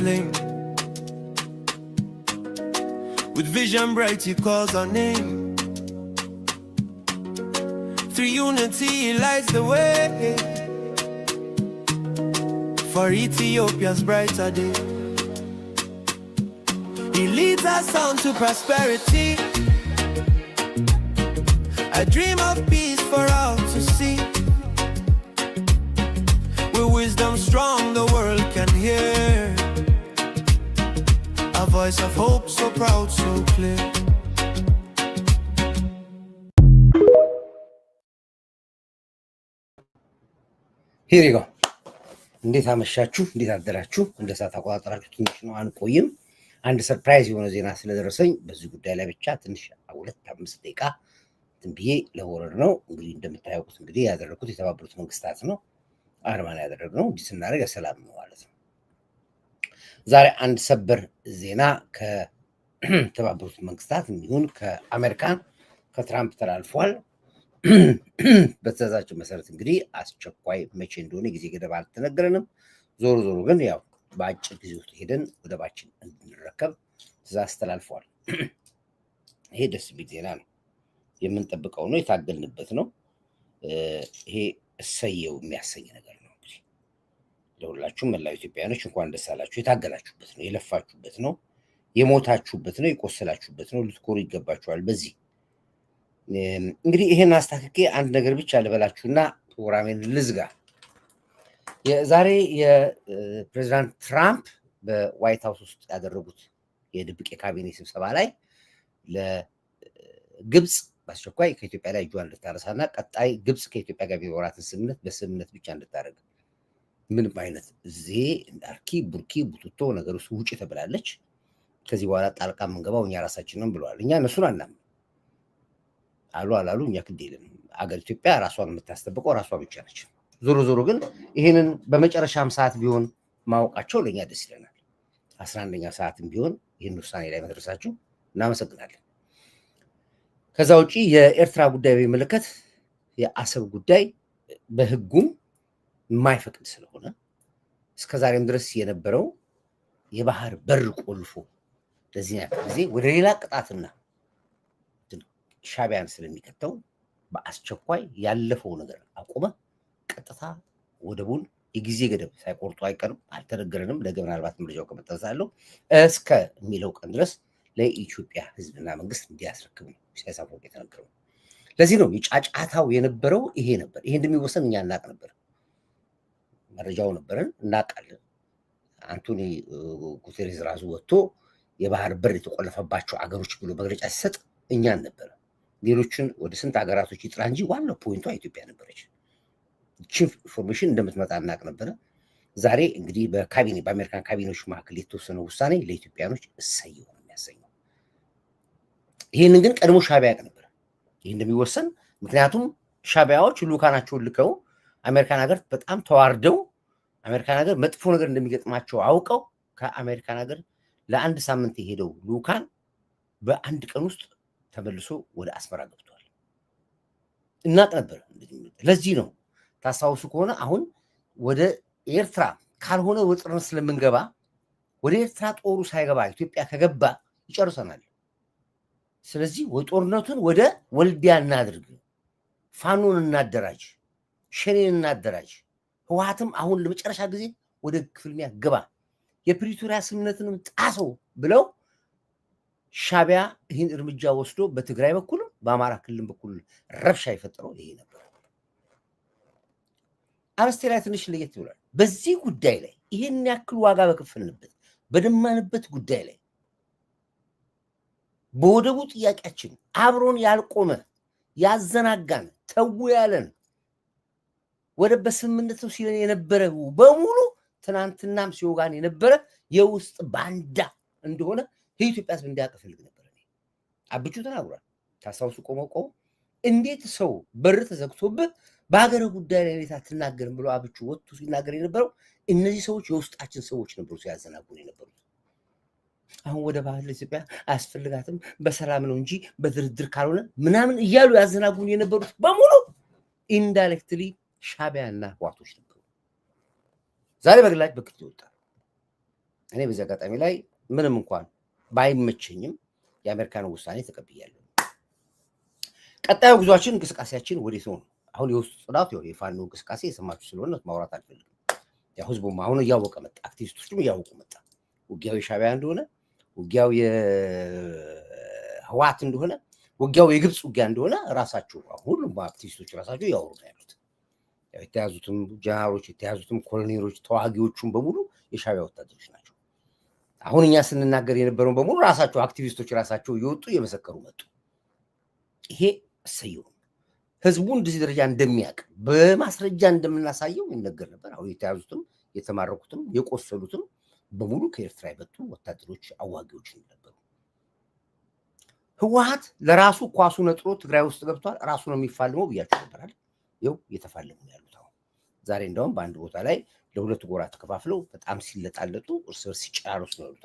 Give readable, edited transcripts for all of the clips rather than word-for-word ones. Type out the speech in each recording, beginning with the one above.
flame. With vision bright, he calls our name. Through unity, he lights the way for Ethiopia's brighter day. He leads us on to prosperity, a dream of peace for all to see. With wisdom strong, the world can hear a voice of hope, so proud, so clear. Here you go. እንዴት አመሻችሁ እንዴት አደራችሁ እንደ ሰዓት አቆጣጠራችሁ ትንሽ ነው አንቆይም አንድ ሰርፕራይዝ የሆነ ዜና ስለደረሰኝ በዚህ ጉዳይ ላይ ብቻ ትንሽ 2-5 ደቂቃ ትንብዬ ለወረድ ነው እንግዲህ እንደምታዩት እንግዲህ ያደረኩት የተባበሩት መንግስታት ነው አርማን ያደረግነው እንዲህ ስናደርግ ሰላም ነው ማለት ነው ዛሬ አንድ ሰበር ዜና ከተባበሩት መንግስታት እንዲሁም ከአሜሪካን ከትራምፕ ተላልፏል በተዛዛቸው መሰረት እንግዲህ አስቸኳይ መቼ እንደሆነ ጊዜ ገደብ አልተነገረንም ዞሮ ዞሮ ግን ያው በአጭር ጊዜ ውስጥ ሄደን ወደባችን እንድንረከብ ትዛዝ ተላልፏል ይሄ ደስ የሚል ዜና ነው የምንጠብቀው ነው የታገልንበት ነው ይሄ እሰየው የሚያሰኝ ነገር ነው እንግዲህ ለሁላችሁም መላው ኢትዮጵያኖች እንኳን ደስ አላችሁ የታገላችሁበት ነው የለፋችሁበት ነው የሞታችሁበት ነው የቆሰላችሁበት ነው ልትኮሩ ይገባችኋል በዚህ እንግዲህ ይሄን አስተካክዬ አንድ ነገር ብቻ ልበላችሁና ፕሮግራሜን ልዝጋ የዛሬ የፕሬዝዳንት ትራምፕ በዋይት ሃውስ ውስጥ ያደረጉት የድብቅ የካቢኔ ስብሰባ ላይ ለግብጽ በአስቸኳይ ከኢትዮጵያ ላይ እጇን እንድታነሳና ቀጣይ ግብጽ ከኢትዮጵያ ጋር የሚኖራትን ስምምነት በስምምነት ብቻ እንድታደርግ ምንም አይነት እዚህ አርኪ ቡርኪ ቡቱቶ ነገር ውስጥ ውጪ ተብላለች ከዚህ በኋላ ጣልቃ የምንገባው እኛ ራሳችን ነን ብለዋል እኛ እነሱን አናምንም አሉ እኛ ክዴለም አገር ኢትዮጵያ ራሷን የምታስጠብቀው ራሷ ብቻ ነች ዞሮ ዞሮ ግን ይሄንን በመጨረሻም ሰዓት ቢሆን ማወቃቸው ለኛ ደስ ይለናል 11ኛ ሰዓትም ቢሆን ይሄን ውሳኔ ላይ መድረሳችሁ እናመሰግናለን ከዛ ውጪ የኤርትራ ጉዳይ በሚመለከት የአሰብ ጉዳይ በህጉም የማይፈቅድ ስለሆነ እስከዛሬም ድረስ የነበረው የባህር በር ቆልፎ ለዚህ ጊዜ ወደ ሌላ ቅጣትና ሻቢያን ስለሚከተው በአስቸኳይ ያለፈው ነገር አቆመ ቀጥታ ወደቡን የጊዜ ገደብ ሳይቆርጡ አይቀርም አልተነገረንም ነገ ምናልባት ምርጫው ከመጣሳለው እስከ የሚለው ቀን ድረስ ለኢትዮጵያ ህዝብና መንግስት እንዲያስረክብ ነው ሲያሳውቁ የተነገረው ለዚህ ነው የጫጫታው የነበረው ይሄ ነበር ይሄ እንደሚወሰን እኛ እናቅ ነበር መረጃው ነበረን እናቃለን አንቶኒ ጉተሬዝ ራሱ ወጥቶ የባህር በር የተቆለፈባቸው አገሮች ብሎ መግለጫ ሲሰጥ እኛን ነበር ሌሎችን ወደ ስንት ሀገራቶች ይጥራ እንጂ ዋናው ፖይንቷ ኢትዮጵያ ነበረች ቺፍ ኢንፎርሜሽን እንደምትመጣ እናቅ ነበር ዛሬ እንግዲህ በካቢኔ በአሜሪካን ካቢኔዎች መካከል የተወሰነው ውሳኔ ለኢትዮጵያኖች እሰየው ነው የሚያሰኘው ይሄንን ግን ቀድሞ ሻቢያ ያቅ ነበር ይሄ እንደሚወሰን ምክንያቱም ሻቢያዎች ልኡካናቸውን ልከው አሜሪካን ሀገር በጣም ተዋርደው አሜሪካን ሀገር መጥፎ ነገር እንደሚገጥማቸው አውቀው ከአሜሪካን ሀገር ለአንድ ሳምንት የሄደው ልኡካን በአንድ ቀን ውስጥ ተመልሶ ወደ አስመራ ገብቷል እናቅ ነበር ለዚህ ነው ታስታውሱ ከሆነ አሁን ወደ ኤርትራ ካልሆነ ወጥረን ስለምንገባ ወደ ኤርትራ ጦሩ ሳይገባ ኢትዮጵያ ከገባ ይጨርሰናል ስለዚህ ወጦርነቱን ወደ ወልዲያ እናድርግ ፋኖን እናደራጅ ሸኔን እናደራጅ ህወሓትም አሁን ለመጨረሻ ጊዜ ወደ ፍልሚያ ገባ የፕሪቶሪያ ስምምነትንም ጣሰው ብለው ሻቢያ ይህን እርምጃ ወስዶ በትግራይ በኩል በአማራ ክልል በኩል ረብሻ የፈጠረው ይሄ ነበር አርስቴ ላይ ትንሽ ለየት ይላል በዚህ ጉዳይ ላይ ይሄን ያክል ዋጋ በከፈልንበት በደማንበት ጉዳይ ላይ በወደቡ ጥያቄያችን አብሮን ያልቆመ ያዘናጋን ተው ያለን ወደ በስምምነት ነው ሲለን የነበረው በሙሉ ትናንትናም ሲወጋን የነበረ የውስጥ ባንዳ እንደሆነ የኢትዮጵያ ህዝብ እንዲያቀፈልግ ነበር አብቹ ተናግሯል ታሳውሱ ቆመው እንዴት ሰው በር ተዘግቶበት በሀገር ጉዳይ ላይ እንዴት አትናገርም ብሎ አብቹ ወጥቶ ሲናገር የነበረው እነዚህ ሰዎች የውስጣችን ሰዎች ነበሩ ሲያዘናጉን የነበሩት አሁን ወደ ባህል ኢትዮጵያ አያስፈልጋትም በሰላም ነው እንጂ በድርድር ካልሆነ ምናምን እያሉ ያዘናጉን የነበሩት በሙሉ ኢንዳይሬክትሊ ሻቢያና ህወሓቶች ነበሩ ዛሬ በግላጭ በክት ይወጣ እኔ በዚህ አጋጣሚ ላይ ምንም እንኳን ባይመቸኝም የአሜሪካን ውሳኔ ተቀብያለሁ። ቀጣዩ ጉዟችን እንቅስቃሴያችን ወዴት ነው? አሁን የውስጥ ጽዳት የፋኖ እንቅስቃሴ የሰማችሁ ስለሆነ ማውራት አልፈልግም። ያው ህዝቡም አሁን እያወቀ መጣ፣ አክቲቪስቶችም እያወቁ መጣ። ውጊያው የሻዕቢያ እንደሆነ፣ ውጊያው የህወሓት እንደሆነ፣ ውጊያው የግብፅ ውጊያ እንደሆነ ራሳችሁ ሁሉም አክቲቪስቶች ራሳችሁ እያወሩ ነው ያሉት። የተያዙትም ጀነራሎች፣ የተያዙትም ኮሎኔሎች፣ ተዋጊዎቹም በሙሉ የሻዕቢያ ወታደሮች ናቸው። አሁን እኛ ስንናገር የነበረውን በሙሉ ራሳቸው አክቲቪስቶች ራሳቸው እየወጡ እየመሰከሩ መጡ። ይሄ እሰየው። ህዝቡ እንደዚህ ደረጃ እንደሚያውቅ በማስረጃ እንደምናሳየው ይነገር ነበር። አሁን የተያዙትም የተማረኩትም የቆሰሉትም በሙሉ ከኤርትራ የመጡ ወታደሮች አዋጊዎች ነበሩ። ህወሓት ለራሱ ኳሱ ነጥሮ ትግራይ ውስጥ ገብቷል። ራሱ ነው የሚፋልመው ብያቸው ነበራል። ይኸው እየተፋለሙ ያሉት አሁን ዛሬ እንደውም በአንድ ቦታ ላይ ለሁለት ጎራ ተከፋፍለው በጣም ሲለጣለጡ እርስ በርስ ሲጨራረሱ ነው ያሉት።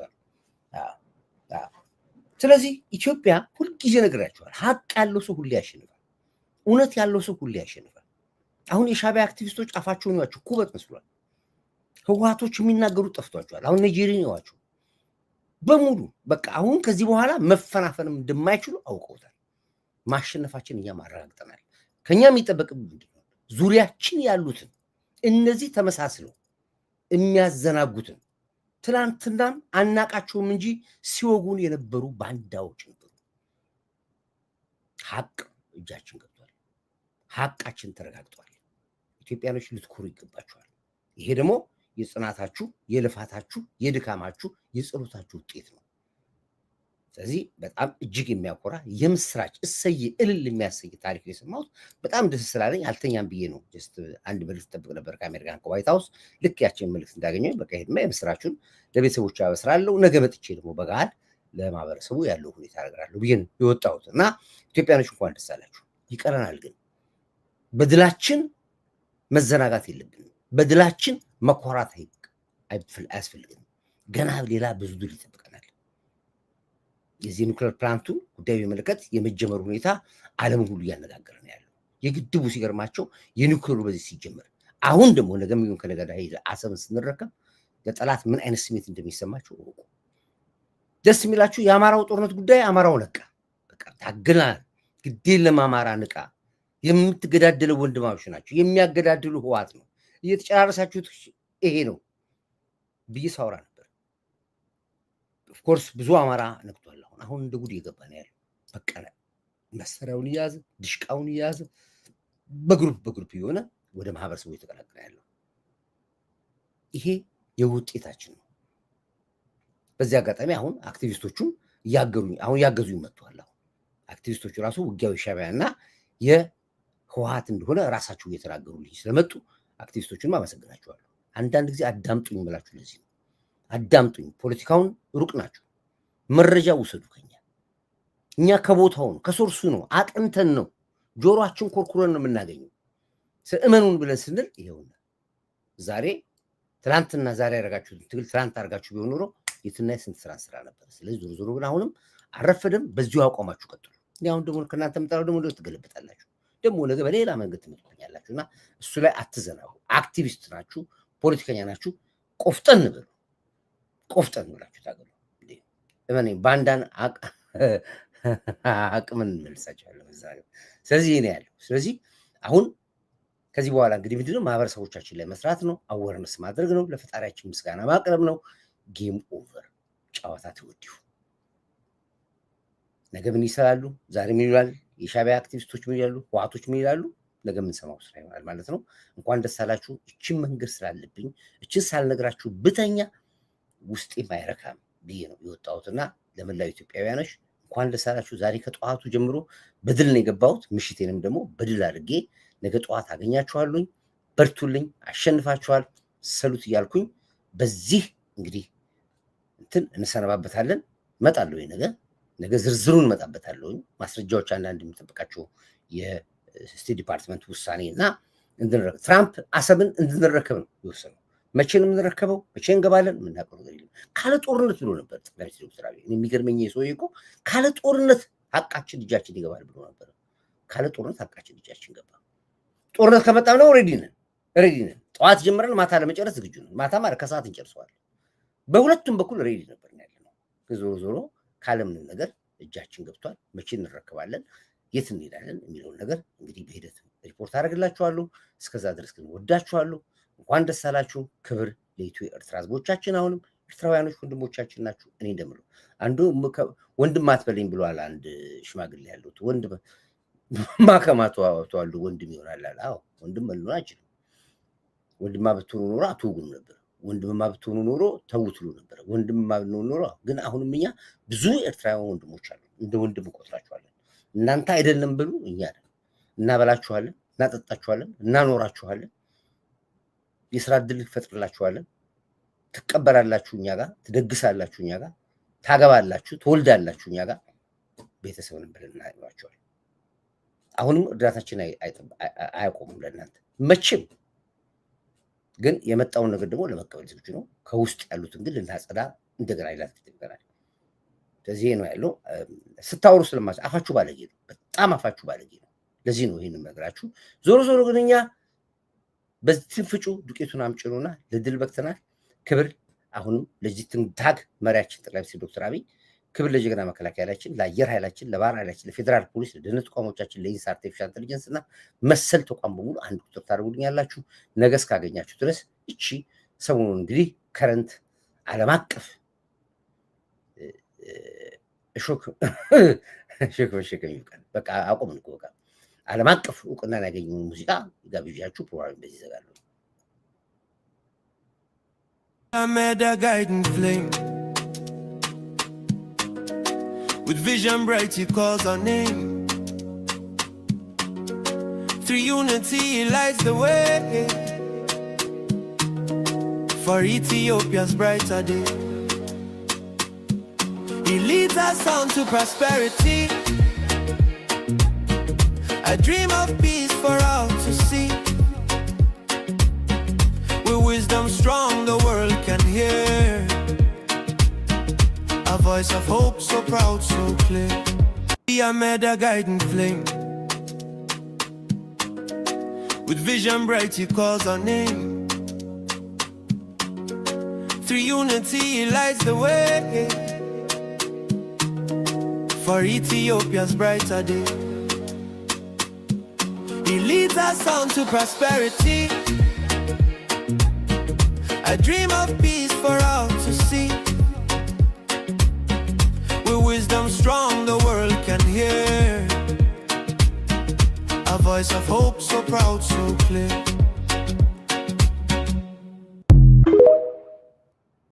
ስለዚህ ኢትዮጵያ ሁልጊዜ ነግራቸዋል፣ ሀቅ ያለው ሰው ሁሌ ያሸንፋል። እውነት ያለው ሰው ሁሌ ያሸንፋል። አሁን የሻዕቢያ አክቲቪስቶች አፋቸውን ይዋቸው ኩበት መስሏል። ህወሓቶች የሚናገሩት ጠፍቷቸዋል። አሁን ናይጄሪያን ይዋቸው በሙሉ በቃ አሁን ከዚህ በኋላ መፈናፈንም እንደማይችሉ አውቀውታል። ማሸነፋችን እኛም አረጋግጠናል። ከኛ የሚጠበቅ ምንድን ነው? ዙሪያችን ያሉትን እነዚህ ተመሳስለው የሚያዘናጉትን ትላንትናም አናቃቸውም እንጂ ሲወጉን የነበሩ ባንዳዎች ነበሩ። ሀቅ እጃችን ገብቷል። ሀቃችን ተረጋግጧል። ኢትዮጵያኖች ልትኮሩ ይገባቸዋል። ይሄ ደግሞ የጽናታችሁ፣ የልፋታችሁ፣ የድካማችሁ፣ የጸሎታችሁ ውጤት ነው። ስለዚህ በጣም እጅግ የሚያኮራ የምስራች እሰይ እልል የሚያሰኝ ታሪክ የሰማሁት በጣም ደስ ስላለኝ አልተኛም ብዬ ነው። ጀስት አንድ መልዕክት ጠብቅ ነበር ከአሜሪካን ከዋይት ሀውስ። ልክ ያችን መልዕክት እንዳገኘው በቃ ሄድማ የምስራቹን ለቤተሰቦች ያበስራለሁ፣ ነገ መጥቼ ደግሞ በገሃድ ለማህበረሰቡ ያለው ሁኔታ ያደርጋለሁ ብዬ ነው የወጣሁት እና ኢትዮጵያኖች እንኳን ደስ አላችሁ። ይቀረናል ግን በድላችን መዘናጋት የለብንም። በድላችን መኮራት አያስፈልግም። ገና ሌላ ብዙ ድል ይጠብቀናል። የዚህ ኒውክሌር ፕላንቱ ጉዳይ በመለከት የመጀመሩ ሁኔታ ዓለም ሁሉ እያነጋገረ ነው ያለው። የግድቡ ሲገርማቸው የኒውክሌሩ በዚህ ሲጀመር፣ አሁን ደግሞ ነገም ይሁን ከነገ ወዲያ አሰብን ስንረከብ ለጠላት ምን አይነት ስሜት እንደሚሰማቸው እወቁ። ደስ የሚላችሁ የአማራው ጦርነት ጉዳይ አማራው ነቃ። በቃ ታግለናል፣ ግዴለም አማራ ንቃ። የምትገዳደለው ወንድማዎች ናቸው፣ የሚያገዳድሉ ህወሓት ነው፣ እየተጨራረሳችሁት ይሄ ነው ብዬ ሳወራ ነበር። ኦፍኮርስ ብዙ አማራ ነቅቷል። አሁን እንደ ጉድ እየገባ ነው ያለው። በቃ መሳሪያውን እያያዘ ድሽቃውን እያያዘ በግሩፕ የሆነ ወደ ማህበረሰቡ የተቀላቀለ ያለው ይሄ የውጤታችን ነው። በዚህ አጋጣሚ አሁን አክቲቪስቶቹን እያገዙ መጥተዋል። አሁን አክቲቪስቶቹ ራሱ ውጊያው የሻዕቢያና የህወሓት እንደሆነ ራሳቸው እየተናገሩልኝ ስለመጡ አክቲቪስቶቹን አመሰግናቸዋለሁ። አንዳንድ ጊዜ አዳምጡኝ ብላችሁ ለዚህ ነው አዳምጡኝ። ፖለቲካውን ሩቅ ናቸው፣ መረጃ ውሰዱ ከኛ። እኛ ከቦታው ነው ከሶርሱ ነው አጥንተን ነው ጆሮአችን ኮርኩረን ነው የምናገኘው። እመኑን ብለን ስንል ይሄውና ዛሬ ትላንትና ዛሬ ያደረጋችሁት ትግል ትላንት አድርጋችሁ ቢሆን ኖሮ የትና የስንት ስራ ነበር። ስለዚህ ዞሮ ዞሮ ግን አሁንም አረፈደም፣ በዚሁ አቋማችሁ ቀጥሉ። አሁን ደግሞ ከእናንተ የምጠራው ደግሞ ትገለበጣላችሁ፣ ደግሞ ነገ በሌላ መንገድ ትመጡኛላችሁ እና እሱ ላይ አትዘናጉ። አክቲቪስት ናችሁ፣ ፖለቲከኛ ናችሁ። ቆፍጠን ብሉ፣ ቆፍጠን ብላችሁ ታገሉ። እመኔ ባንዳን አቅምን እንመልሳቸዋለን። ስለዚህ ይሄ ነው ያለው። ስለዚህ አሁን ከዚህ በኋላ እንግዲህ ምንድነው ማህበረሰቦቻችን ላይ መስራት ነው፣ አወርነስ ማድረግ ነው፣ ለፈጣሪያችን ምስጋና ማቅረብ ነው። ጌም ኦቨር። ጨዋታ ተወዲሁ። ነገ ምን ይሰራሉ? ዛሬ ምን ይላል? የሻዕቢያ አክቲቪስቶች ምን ይላሉ? ህወሓቶች ምን ይላሉ? ነገ የምንሰማው ስራ ይሆናል ማለት ነው። እንኳን ደስ አላችሁ። እችን መንገድ ስላለብኝ እችን ሳልነግራችሁ ብተኛ ውስጤም አይረካም ብዬ ነው የወጣሁትና ለመላው ኢትዮጵያውያኖች እንኳን ደስ አላችሁ። ዛሬ ከጠዋቱ ጀምሮ በድል ነው የገባሁት። ምሽቴንም ደግሞ በድል አድርጌ ነገ ጠዋት አገኛችኋለሁኝ። በርቱልኝ፣ አሸንፋችኋል። ሰሉት እያልኩኝ በዚህ እንግዲህ እንትን እንሰነባበታለን። እመጣለሁ ነገ ዝርዝሩን እመጣበታለሁ። ማስረጃዎች አንዳንድ የሚጠብቃቸው የስቴት ዲፓርትመንት ውሳኔ እና ትራምፕ አሰብን እንድንረከብ ነው የወሰነው። መቼ ነው የምንረከበው? መቼ እንገባለን? የምናውቀው ነገር የለም። ካለ ጦርነት ብሎ ነበር ጠቅላይ ሚኒስትር ዶክተር አብይ። የሚገርመኝ ሰውዬ እኮ ካለ ጦርነት ሀቃችን እጃችን ይገባል ብሎ ነበር። ካለ ጦርነት ሀቃችን እጃችን ገባ። ጦርነት ከመጣ ነው ሬዲ ነን። ጠዋት ጀምረን ማታ ለመጨረስ ዝግጁ ነን። ማታ ማለት ከሰዓት እንጨርሰዋለን። በሁለቱም በኩል ሬዲ ነበር ያለ ነው። ዞሮ ዞሮ ካለምንም ነገር እጃችን ገብቷል። መቼ እንረከባለን፣ የት እንሄዳለን የሚለውን ነገር እንግዲህ በሂደት ሪፖርት አደርግላችኋለሁ። እስከዛ ድረስ ግን ወዳችኋለሁ። እንኳን ደስ አላችሁ። ክብር ለኢትዮ ኤርትራ ህዝቦቻችን። አሁንም ኤርትራውያኖች ወንድሞቻችን ናችሁ። እኔ እንደምለው አንዱ ወንድም አትበለኝ ብሏል አንድ ሽማግሌ ያሉት ወንድም ማከማቱ አወጣዋሉ ወንድም ይሆናል አለ። አዎ ወንድም መሆን አይችልም። ወንድማ ብትሆኑ ኖሮ አትወጉም ነበር። ወንድምማ ብትሆኑ ኖሮ ተውትሉ ነበር። ወንድምማ ብትሆኑ ኖሮ ግን አሁንም እኛ ብዙ ኤርትራውያን ወንድሞች አሉ። እንደ ወንድም እንቆጥራችኋለን። እናንተ አይደለም ብሉ፣ እኛ እናበላችኋለን፣ እናጠጣችኋለን፣ እናኖራችኋለን፣ የስራ ዕድል እንፈጥርላችኋለን፣ ትቀበላላችሁ እኛ ጋር፣ ትደግሳላችሁ እኛ ጋር፣ ታገባላችሁ፣ ትወልዳላችሁ እኛ ጋር፣ ቤተሰብን ብለን እናያችኋለን። አሁንም እርዳታችን አያቆሙም ለእናንተ መቼም። ግን የመጣውን ነገር ደግሞ ለመቀበል ዝግጁ ነው። ከውስጥ ያሉትን ግን ልናጸዳ እንደገና ይላት ይገናል። ስለዚህ ነው ያለው። ስታወሩ ስለማስ አፋችሁ ባለጌ ነው፣ በጣም አፋችሁ ባለጌ ነው። ለዚህ ነው ይሄንን ነገራችሁ። ዞሮ ዞሮ ግን እኛ በዚህ ፍጩ ዱቄቱን አምጭኑና ለድል በቅተናል። ክብር አሁንም ለዚህ ትንታግ መሪያችን ጠቅላይ ሚኒስትር ዶክተር አብይ፣ ክብር ለጀግና መከላከያ ኃይላችን፣ ለአየር ኃይላችን፣ ለባህር ኃይላችን፣ ለፌዴራል ፖሊስ፣ ለደህንነት ተቋሞቻችን፣ ለኢንሳ አርቲፊሻል ኢንተሊጀንስ እና መሰል ተቋም በሙሉ አንድ ቁጥር ታደርጉልኛላችሁ። ነገ እስካገኛችሁ ድረስ እቺ ሰሞኑን እንግዲህ ከረንት ዓለም አቀፍ እሾክ መሸከም ይብቃል። በቃ አቆምን እኮ በቃ ዓለም አቀፍ እውቅናን ያገኘውን ሙዚቃ ጋብዣችሁ ፕሮግራም እንደዚህ ይዘጋሉ። Amid a guiding flame, with vision bright he calls our name. Through unity he lights the way, for Ethiopia's brighter day. He leads us on to prosperity, a dream of peace for all to see. With wisdom strong the world can hear, a voice of hope so proud, so clear. Be amid a guiding flame, with vision bright he calls our name. Through unity he lights the way, for Ethiopia's brighter day. He leads us on to prosperity, a dream of peace for all to see. With wisdom strong the world can hear, a voice of hope so proud, so clear.